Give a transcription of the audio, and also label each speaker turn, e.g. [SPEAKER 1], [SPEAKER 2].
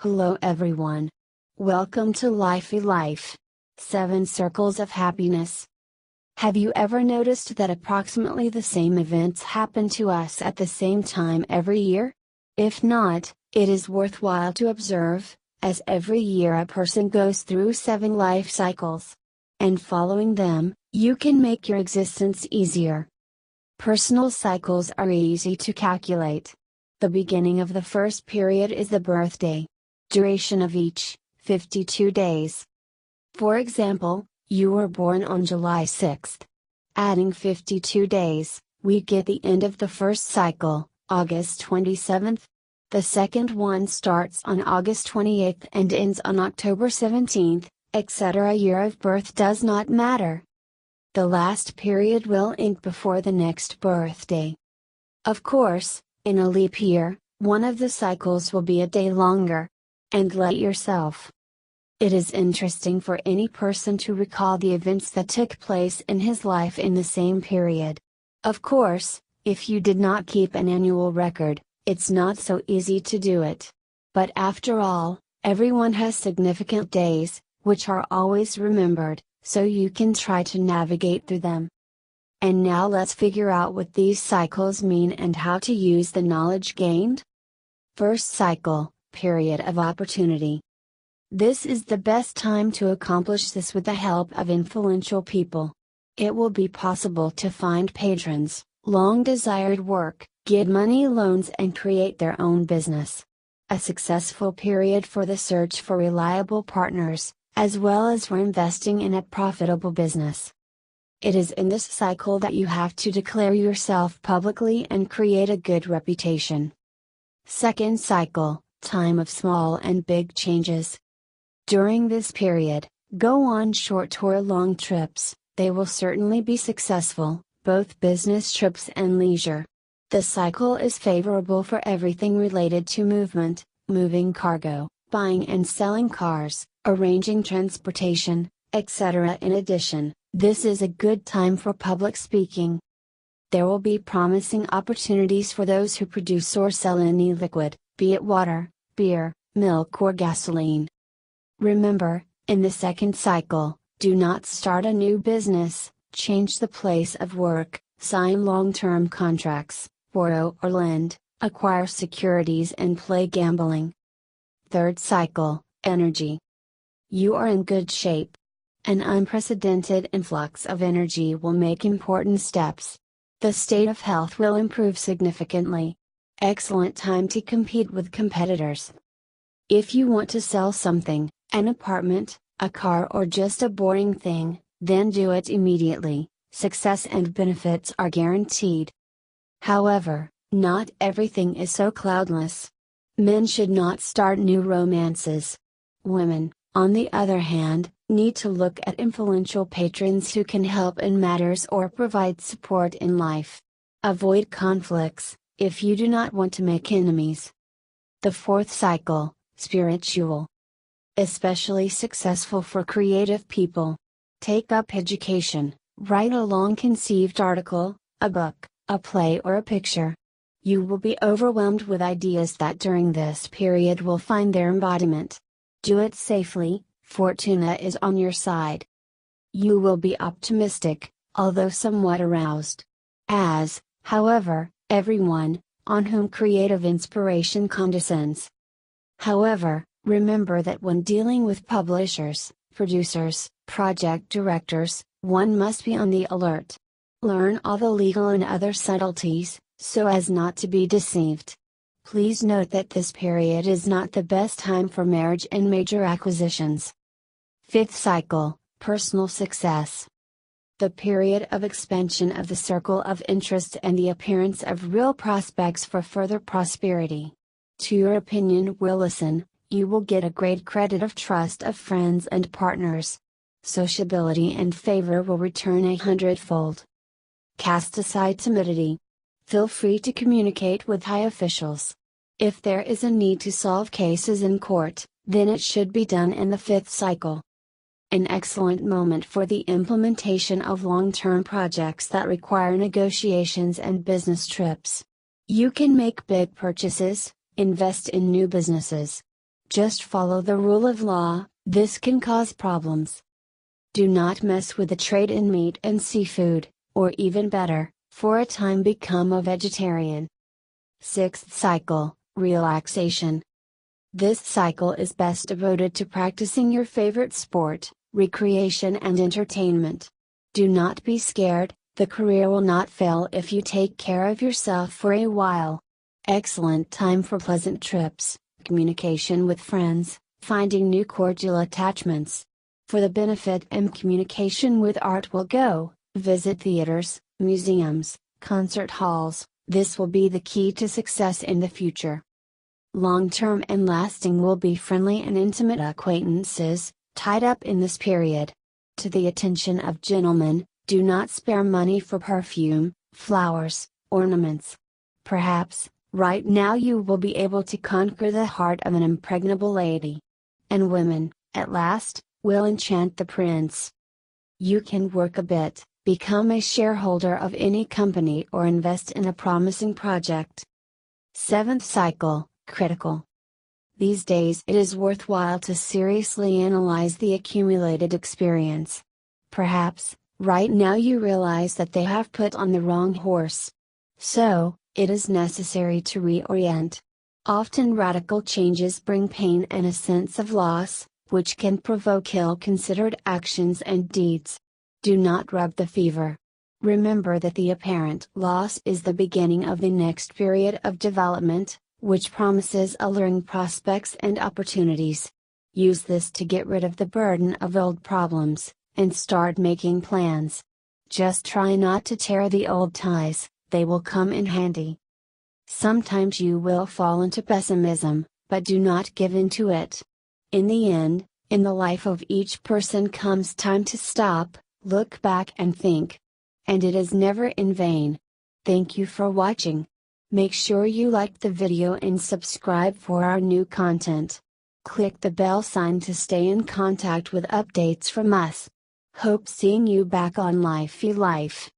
[SPEAKER 1] Hello everyone. Welcome to Lifey Life. 7 Circles of Happiness. Have you ever noticed that approximately the same events happen to us at the same time every year? If not, it is worthwhile to observe, as every year a person goes through 7 life cycles. And following them, you can make your existence easier. Personal cycles are easy to calculate. The beginning of the first period is the birthday. Duration of each, 52 days. For example, you were born on July 6th. Adding 52 days, we get the end of the first cycle, August 27th. The second one starts on August 28th and ends on October 17th, etc. Year of birth does not matter. The last period will end before the next birthday. Of course, in a leap year, one of the cycles will be a day longer. And let yourself. It is interesting for any person to recall the events that took place in his life in the same period. Of course, if you did not keep an annual record, it's not so easy to do it. But after all, everyone has significant days, which are always remembered, so you can try to navigate through them. And now let's figure out what these cycles mean and how to use the knowledge gained. First cycle. Period of opportunity. This is the best time to accomplish this with the help of influential people. It will be possible to find patrons, long desired work, get money loans and create their own business. A successful period for the search for reliable partners, as well as for investing in a profitable business. It is in this cycle that you have to declare yourself publicly and create a good reputation. Second cycle. Time of small and big changes. During this period, go on short or long trips, they will certainly be successful, both business trips and leisure. The cycle is favorable for everything related to movement, moving cargo, buying and selling cars, arranging transportation, etc. In addition, this is a good time for public speaking. There will be promising opportunities for those who produce or sell any liquid, be it water, beer, milk or gasoline. Remember, in the second cycle, do not start a new business, change the place of work, sign long-term contracts, borrow or lend, acquire securities and play gambling. Third cycle, energy. You are in good shape. An unprecedented influx of energy will make important steps. The state of health will improve significantly. Excellent time to compete with competitors. If you want to sell something, an apartment, a car or just a boring thing, then do it immediately. Success and benefits are guaranteed. However, not everything is so cloudless. Men should not start new romances. Women, on the other hand, need to look at influential patrons who can help in matters or provide support in life. Avoid conflicts, if you do not want to make enemies. The fourth cycle, spiritual. Especially successful for creative people. Take up education, write a long-conceived article, a book, a play or a picture. You will be overwhelmed with ideas that during this period will find their embodiment. Do it safely, Fortuna is on your side. You will be optimistic, although somewhat aroused. As, however, everyone, on whom creative inspiration condescends. However, remember that when dealing with publishers, producers, project directors, one must be on the alert. Learn all the legal and other subtleties, so as not to be deceived. Please note that this period is not the best time for marriage and major acquisitions. Fifth cycle, personal success. The period of expansion of the circle of interest and the appearance of real prospects for further prosperity. To your opinion will listen, you will get a great credit of trust of friends and partners. Sociability and favor will return 100-fold. Cast aside timidity. Feel free to communicate with high officials. If there is a need to solve cases in court, then it should be done in the fifth cycle. An excellent moment for the implementation of long-term projects that require negotiations and business trips. You can make big purchases, invest in new businesses. Just follow the rule of law, this can cause problems. Do not mess with the trade in meat and seafood, or even better, for a time become a vegetarian. Sixth cycle, relaxation. This cycle is best devoted to practicing your favorite sport, recreation and entertainment. Do not be scared, the career will not fail if you take care of yourself for a while. Excellent time for pleasant trips, communication with friends, finding new cordial attachments. For the benefit and communication with art will go, visit theaters, museums, concert halls, this will be the key to success in the future. Long-term and lasting will be friendly and intimate acquaintances, tied up in this period. To the attention of gentlemen, do not spare money for perfume, flowers, ornaments. Perhaps, right now you will be able to conquer the heart of an impregnable lady. And women, at last, will enchant the prince. You can work a bit, become a shareholder of any company or invest in a promising project. Seventh cycle, critical. These days it is worthwhile to seriously analyze the accumulated experience. Perhaps, right now you realize that they have put on the wrong horse. So, it is necessary to reorient. Often radical changes bring pain and a sense of loss, which can provoke ill-considered actions and deeds. Do not rub the fever. Remember that the apparent loss is the beginning of the next period of development, which promises alluring prospects and opportunities. Use this to get rid of the burden of old problems, and start making plans. Just try not to tear the old ties, they will come in handy. Sometimes you will fall into pessimism, but do not give in to it. In the end, in the life of each person comes time to stop, look back and think. And it is never in vain. Thank you for watching. Make sure you like the video and subscribe for our new content. Click the bell sign to stay in contact with updates from us. Hope seeing you back on Lifey Life.